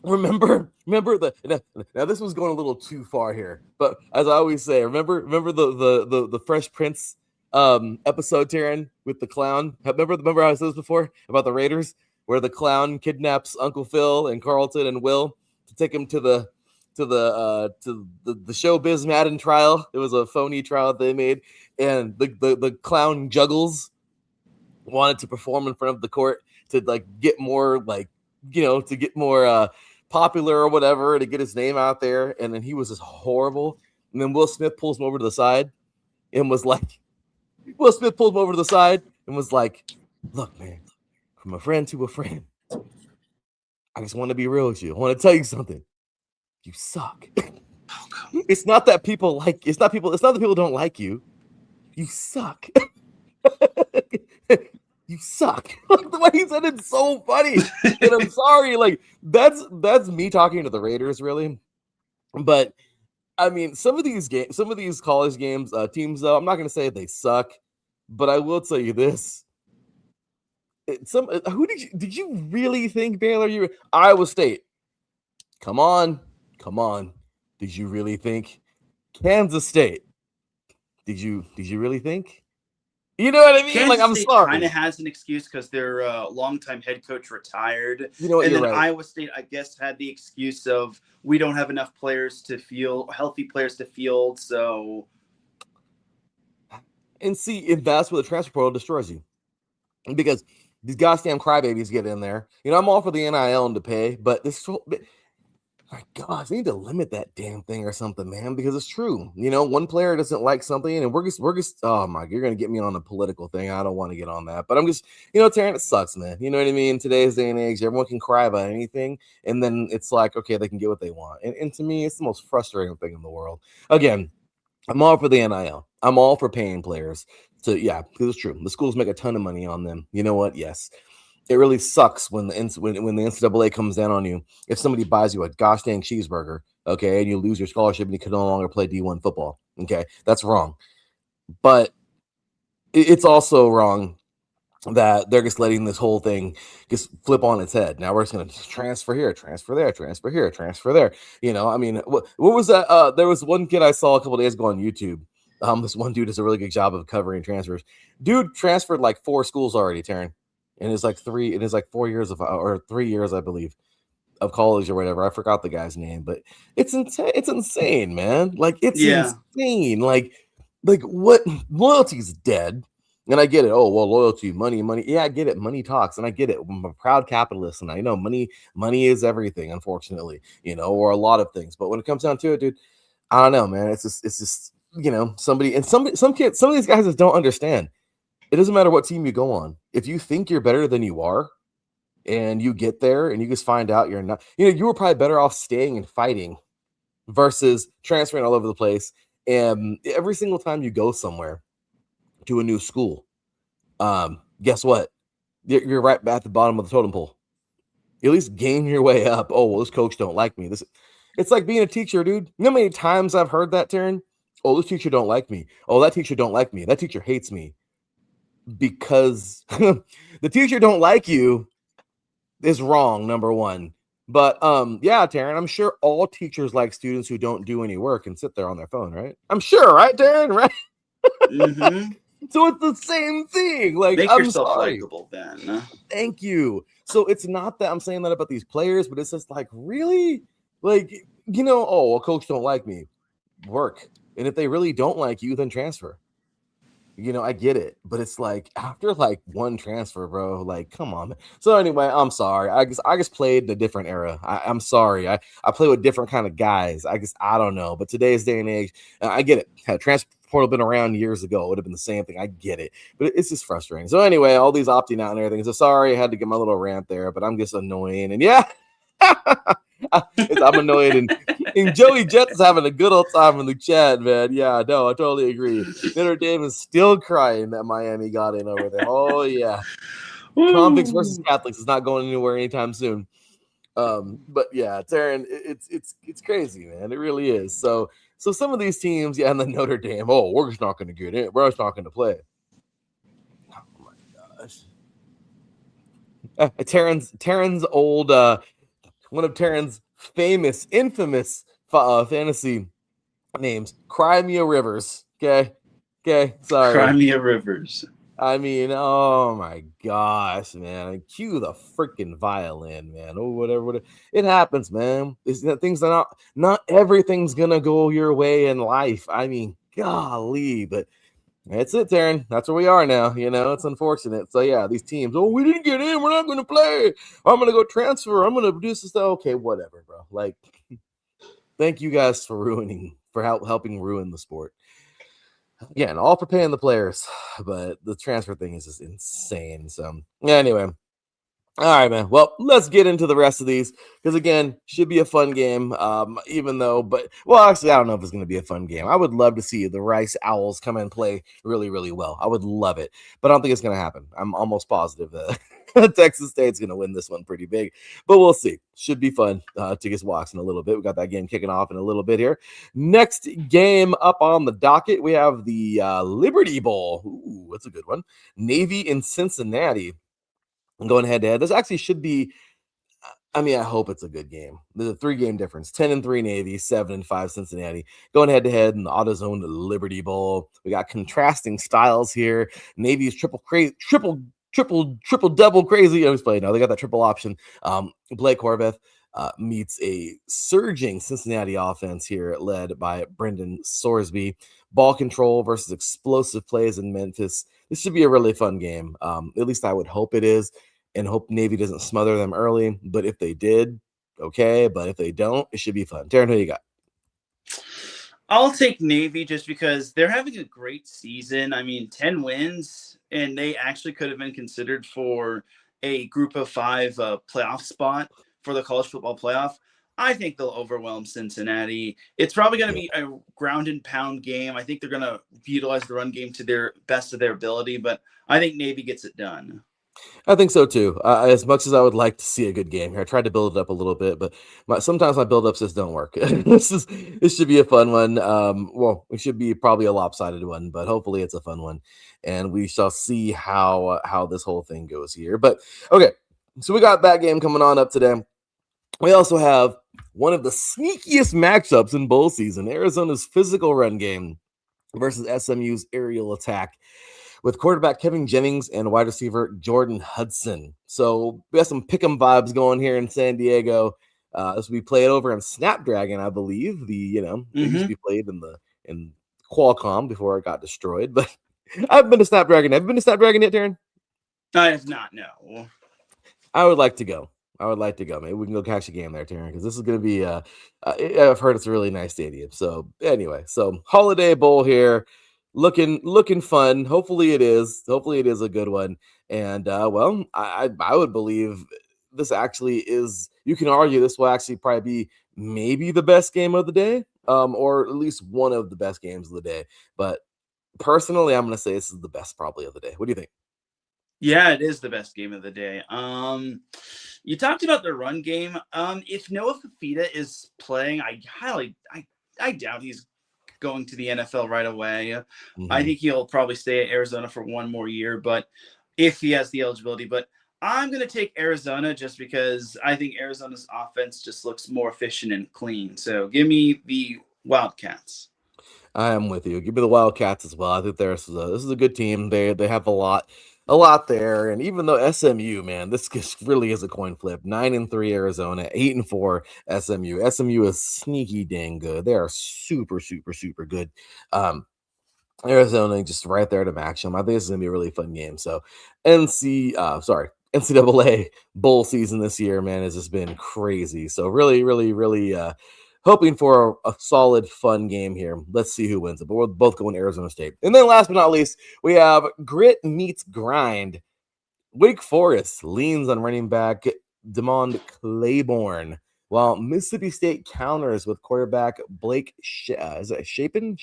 A: remember now this was going a little too far here, but as I always say, remember the Fresh Prince episode, Teran, with the clown. Remember how I said this before about the Raiders, where the clown kidnaps Uncle Phil and Carlton and Will to take him to the Showbiz Madden trial. It was a phony trial that they made, and the clown Juggles wanted to perform in front of the court to get more to get more popular or whatever, to get his name out there, and then he was just horrible. And then Will Smith pulls him over to the side and was like, look, man, from a friend to a friend, I just want to be real with you. I want to tell you something. You suck. It's not that people it's not that people don't like you. You suck. You suck. The way he said it's so funny. And I'm sorry, that's me talking to the Raiders, really. But I mean, some of these college games, teams, though, I'm not gonna say they suck, but I will tell you this. Who did you really think, Baylor? Iowa State. Come on. Did you really think? Kansas State. Did you really think? You know what I mean?
B: Kansas
A: I'm
B: State
A: sorry.
B: Kind of has an excuse because their longtime head coach retired.
A: You know what?
B: And then
A: right.
B: Iowa State, I guess, had the excuse of we don't have enough healthy players to field. So,
A: and see, if that's where the transfer portal destroys you. because these goddamn crybabies get in there. I'm all for the NIL and to pay, but my gosh, they need to limit that damn thing or something, man, because it's true. One player doesn't like something, and we're just, oh my, you're gonna get me on a political thing. I don't want to get on that, but I'm just, Taryn, it sucks, man. You know what I mean? In today's day and age, everyone can cry about anything, and then it's like, okay, they can get what they want. And to me, it's the most frustrating thing in the world. Again, I'm all for the NIL. I'm all for paying players. So yeah, because it's true. The schools make a ton of money on them. You know what? Yes. It really sucks when the NCAA comes down on you. If somebody buys you a gosh dang cheeseburger, okay, and you lose your scholarship and you can no longer play D1 football, okay, that's wrong. But it's also wrong that they're just letting this whole thing just flip on its head. Now we're just going to transfer here, transfer there, transfer here, transfer there. I mean, what was that? There was one kid I saw a couple days ago on YouTube. This one dude does a really good job of covering transfers. Dude transferred like 4 schools already, Taryn. And it's like 4 years or 3 years, I believe, of college or whatever. I forgot the guy's name, but it's insane. It's insane, man. Like it's insane. Like what? Loyalty's dead. And I get it. Oh, well, loyalty, money. Yeah, I get it. Money talks, and I get it. I'm a proud capitalist, and I know money is everything, unfortunately, or a lot of things. But when it comes down to it, dude, I don't know, man. It's just some of these guys just don't understand. It doesn't matter what team you go on. If you think you're better than you are, and you get there and you just find out you're not, you were probably better off staying and fighting versus transferring all over the place. And every single time you go somewhere to a new school, guess what? You're right at the bottom of the totem pole. You at least gain your way up. Oh, well, this coach don't like me. It's like being a teacher, dude. You know how many times I've heard that, Taryn? Oh, this teacher don't like me. Oh, that teacher don't like me. That teacher hates me. Because the teacher don't like you is wrong, number one. But yeah, Taryn, I'm sure all teachers like students who don't do any work and sit there on their phone, right? I'm sure, right, Taryn? Right?
B: Mm-hmm.
A: So it's the same thing. Like,
B: make
A: I'm
B: yourself
A: sorry.
B: likable, then.
A: Thank you. So it's not that I'm saying that about these players, but it's just like, really? Like, oh, well, coach don't like me. Work. And if they really don't like you, then transfer. I get it, but it's like after like one transfer, bro, like, come on. So anyway, I'm sorry. I just played a different era. I'm sorry. I play with different kind of guys. I don't know. But today's day and age, I get it. Had transfer portal been around years ago, it would have been the same thing. I get it, but it's just frustrating. So anyway, all these opting out and everything. So sorry, I had to get my little rant there, but I'm just annoying. And yeah. I'm annoyed, and Joey Jets is having a good old time in the chat, man. Yeah, no, I totally agree. Notre Dame is still crying that Miami got in over there. Oh yeah, convicts versus Catholics is not going anywhere anytime soon. But yeah, Taryn, it's crazy, man. It really is. So some of these teams, yeah, and then Notre Dame. Oh, we're just not going to get in. We're just not going to play. Oh my gosh. Taryn's old. One of Taryn's infamous fantasy names, Crimea Rivers. Okay, sorry.
B: Crimea Rivers.
A: I mean, oh my gosh, man! Cue the freaking violin, man. Oh, whatever. It happens, man. Things are not everything's gonna go your way in life. I mean, golly, but. That's it, Taryn. That's where we are now. It's unfortunate. So, yeah, these teams, oh, we didn't get in. We're not going to play. I'm going to go transfer. I'm going to produce this stuff. Okay, whatever, bro. Like, thank you guys for helping ruin the sport. Again, all for paying the players, but the transfer thing is just insane. So, anyway. All right, man. Well, let's get into the rest of these because, again, should be a fun game. Even though, actually, I don't know if it's going to be a fun game. I would love to see the Rice Owls come and play really, really well. I would love it, but I don't think it's going to happen. I'm almost positive that Texas State's going to win this one pretty big, but we'll see. Should be fun to just watch in a little bit. We got that game kicking off in a little bit here. Next game up on the docket, we have the Liberty Bowl. Ooh, that's a good one. Navy in Cincinnati. Going head to head. This actually should be, I mean, I hope it's a good game. There's a 3-game difference. 10-3 Navy, 7-5 Cincinnati. Going head to head in the AutoZone Liberty Bowl. We got contrasting styles here. Navy's triple double crazy. I was playing now. They got that triple option. Blake Horvath meets a surging Cincinnati offense here, led by Brendan Sorsby. ball control versus explosive plays in Memphis. This should be a really fun game. At least I would hope it is, and hope Navy doesn't smother them early. But if they did, okay. But if they don't, it should be fun. Teran, who you got?
B: I'll take Navy just because they're having a great season. I mean, 10 wins, and they actually could have been considered for a group of five playoff spot for the college football playoff. I think they'll overwhelm Cincinnati. It's probably going to be a ground and pound game. I think they're going to utilize the run game to their best of their ability, but I think Navy gets it done.
A: I think so too. As much as I would like to see a good game here, I tried to build it up a little bit, but sometimes my build-ups just don't work. This should be a fun one. Well, it should be probably a lopsided one, but hopefully it's a fun one, and we shall see how this whole thing goes here. But okay, so we got that game coming on up today. We also have one of the sneakiest matchups in bowl season: Arizona's physical run game versus SMU's aerial attack, with quarterback Kevin Jennings and wide receiver Jordan Hudson. So we have some pick'em vibes going here in San Diego. This will be played over in Snapdragon, I believe. It used to be played in Qualcomm before it got destroyed. But I've been to Snapdragon. Have you been to Snapdragon yet, Teran?
B: I have not, no.
A: I would like to go. Maybe we can go catch a game there, Teran, because this is going to be. I've heard it's a really nice stadium. So anyway, so Holiday Bowl here. Looking fun. Hopefully it is a good one. And well, I would believe this actually is. You can argue this will actually probably be maybe the best game of the day, or at least one of the best games of the day. But personally, I'm going to say this is the best probably of the day. What do you think?
B: Yeah, it is the best game of the day. You talked about the run game. If Noah Fafita is playing, I doubt he's going to the NFL right away.
A: Mm-hmm.
B: I think he'll probably stay at Arizona for one more year, but if he has the eligibility. But I'm going to take Arizona just because I think Arizona's offense just looks more efficient and clean. So give me the Wildcats.
A: I am with you. Give me the Wildcats as well. I think this is a good team. They have a lot there. And even though SMU, man, this really is a coin flip. 9-3 Arizona, 8-4 SMU. SMU is sneaky dang good. They are super, super, super good. Arizona just right there to match them. I think this is gonna be a really fun game. So NCAA bowl season this year, man, has just been crazy. So really, really, really hoping for a solid, fun game here. Let's see who wins it. But we're both going to Arizona State. And then last but not least, we have grit meets grind. Wake Forest leans on running back Demond Claiborne, while Mississippi State counters with quarterback Blake Shapen?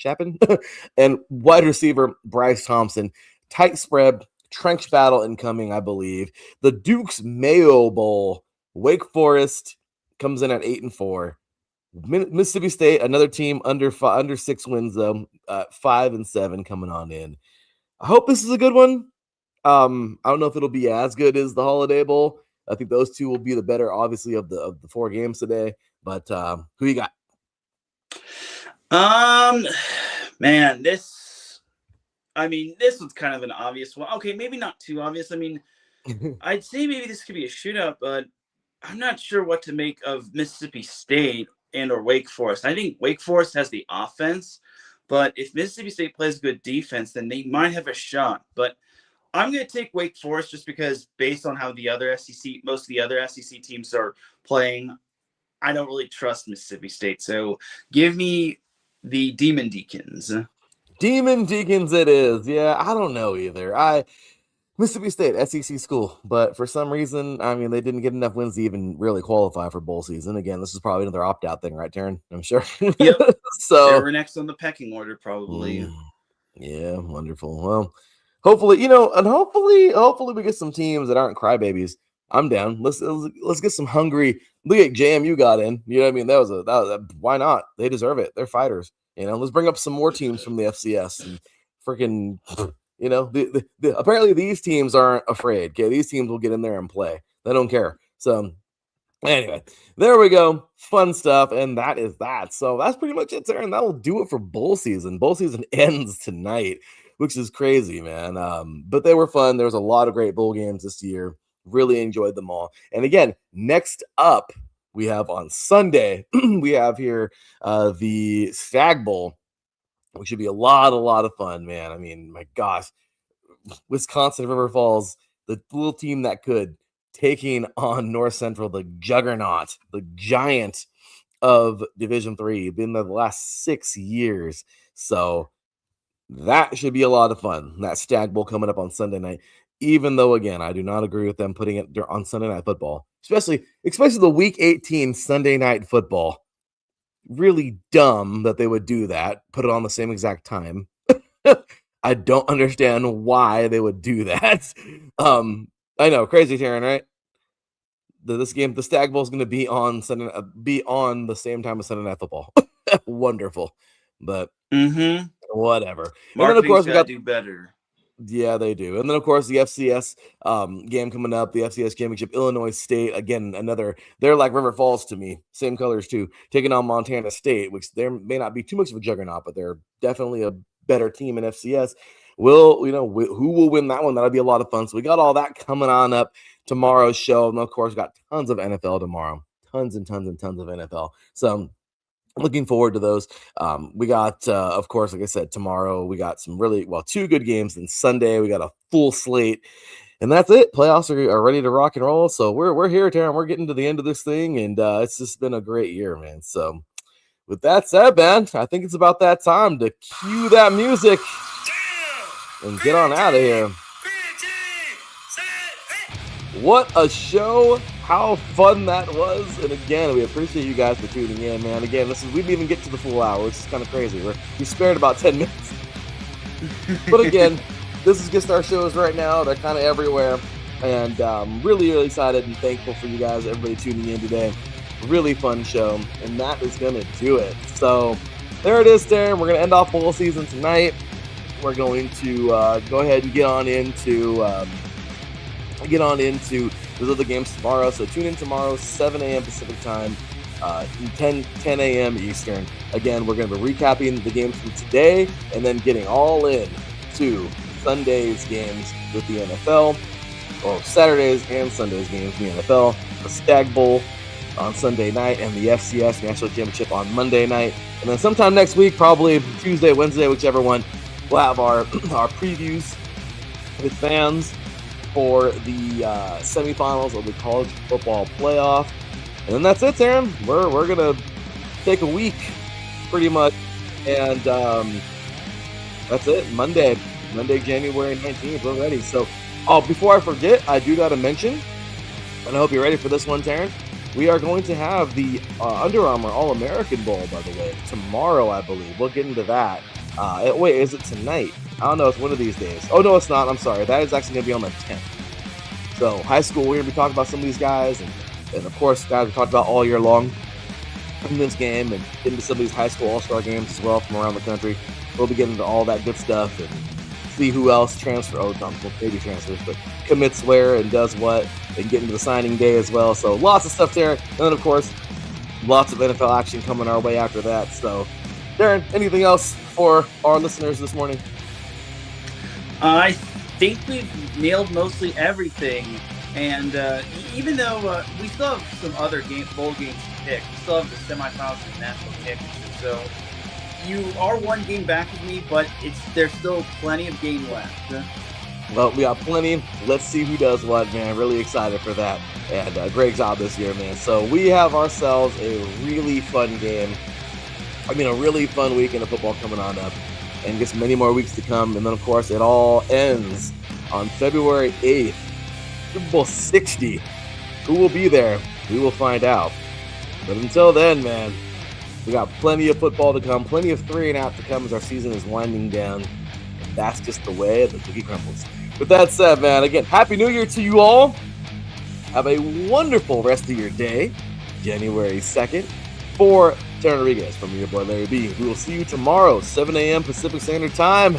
A: And wide receiver Bryce Thompson. Tight spread, trench battle incoming, I believe. The Duke's Mayo Bowl. Wake Forest comes in at 8-4. Mississippi State, another team under 6 wins, though, 5-7 coming on in. I hope this is a good one. I don't know if it'll be as good as the Holiday Bowl. I think those two will be the better, obviously, of the 4 games today. But who you got?
B: Man, this was kind of an obvious one. Okay, maybe not too obvious. I mean, I'd say maybe this could be a shootout, but I'm not sure what to make of Mississippi State and or Wake Forest. I think Wake Forest has the offense, but if Mississippi State plays good defense, then they might have a shot. But I'm going to take Wake Forest just because based on how most of the other SEC teams are playing, I don't really trust Mississippi State. So give me the Demon Deacons.
A: Demon Deacons it is. Yeah, I don't know either. Mississippi State, SEC school, but for some reason, I mean, they didn't get enough wins to even really qualify for bowl season. Again, this is probably another opt-out thing, right, Teran? I'm sure.
B: Yep.
A: So
B: we're next on the pecking order, probably.
A: Yeah, wonderful. Well, hopefully, and hopefully we get some teams that aren't crybabies. I'm down. Let's get some hungry. Look at JMU got in. You know what I mean? That was why not? They deserve it. They're fighters. Let's bring up some more teams from the FCS and freaking. Apparently these teams aren't afraid. Okay, these teams will get in there and play. They don't care. So anyway, there we go. Fun stuff, and that is that. So that's pretty much it, Teran. That will do it for bowl season. Bowl season ends tonight, which is crazy, man. But they were fun. There was a lot of great bowl games this year. Really enjoyed them all. And again, next up, we have on Sunday, we have here the Stag Bowl. which should be a lot of fun, man. I mean, my gosh, Wisconsin River Falls, the little team that could, taking on North Central, the juggernaut, the giant of Division III, been there the last 6 years. So that should be a lot of fun. That Stag Bowl coming up on Sunday night. Even though, again, I do not agree with them putting it on Sunday Night Football, especially the Week 18 Sunday Night Football. Really dumb that they would do that. Put it on the same exact time. I don't understand why they would do that. I know, crazy, Teran, right? This game, the Stag Bowl, is going to be on the same time as Sunday Night Football. Wonderful, but whatever.
B: Marketing's
A: and then of course we got
B: to do better.
A: Yeah, they do. And then of course the FCS game coming up, the FCS Championship, Illinois State. Again, they're like River Falls to me, same colors too, taking on Montana State, which there may not be too much of a juggernaut, but they're definitely a better team in FCS. Who will win that one? That'll be a lot of fun. So we got all that coming on up tomorrow's show. And of course, got tons of NFL tomorrow. Tons and tons and tons of NFL. So looking forward to those. We got, of course, like I said, tomorrow we got some two good games. And Sunday we got a full slate. And that's it. Playoffs are ready to rock and roll. So we're here, Teran. We're getting to the end of this thing. And it's just been a great year, man. So with that said, man, I think it's about that time to cue that music and get on out of here. What a show. How fun that was. And again, we appreciate you guys for tuning in, man. Again, we didn't even get to the full hour, which is kind of crazy. We spared about 10 minutes. But again, this is just our shows right now. They're kind of everywhere. And really, really excited and thankful for you guys, everybody tuning in today. Really fun show. And that is going to do it. So there it is, Teran. We're going to end off bowl season tonight. We're going to go ahead and get on into those other games tomorrow. So tune in tomorrow, 7 a.m. Pacific time, 10 a.m. Eastern. Again, we're going to be recapping the games from today and then getting all in to Sunday's games with the NFL, or Saturdays and Sundays games with the NFL, the Stag Bowl on Sunday night, and the FCS National Championship on Monday night. And then sometime next week, probably Tuesday, Wednesday, whichever one, we'll have our previews with fans for the semifinals of the college football playoff. And then that's it, Teran. We're going to take a week, pretty much. And that's it. Monday, January 19th. We're ready. So, before I forget, I do got to mention, and I hope you're ready for this one, Teran. We are going to have the Under Armour All-American Bowl, by the way, tomorrow, I believe. We'll get into that. Wait, is it tonight? I don't know. It's one of these days. Oh, no, it's not. I'm sorry. That is actually going to be on the 10th. So, high school, we're going to be talking about some of these guys. And of course, guys we talked about all year long in this game and into some of these high school all-star games as well from around the country. We'll be getting into all that good stuff and see who else maybe transfers, but commits where and does what, and get into the signing day as well. So lots of stuff there. And then, of course, lots of NFL action coming our way after that. So, Teran, anything else for our listeners this morning?
B: I think we've nailed mostly everything. And even though we still have some other bowl games to pick, we still have the semifinals of the national championship. So you are one game back of me, but there's still plenty of game left.
A: Well, we got plenty. Let's see who does what, man. Really excited for that. And great job this year, man. So we have ourselves a really fun game. A really fun weekend of football coming on up. And just many more weeks to come. And then, of course, it all ends on February 8th. Super Bowl 60. Who will be there? We will find out. But until then, man, we got plenty of football to come, plenty of 3 and out to come as our season is winding down. And that's just the way the cookie crumbles. With that said, man, again, Happy New Year to you all. Have a wonderful rest of your day, January 2nd. For Teran Rodriguez from your boy Larry B. We will see you tomorrow, 7 a.m. Pacific Standard Time.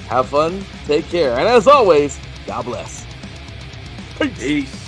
A: Have fun, take care, and as always, God bless.
B: Peace.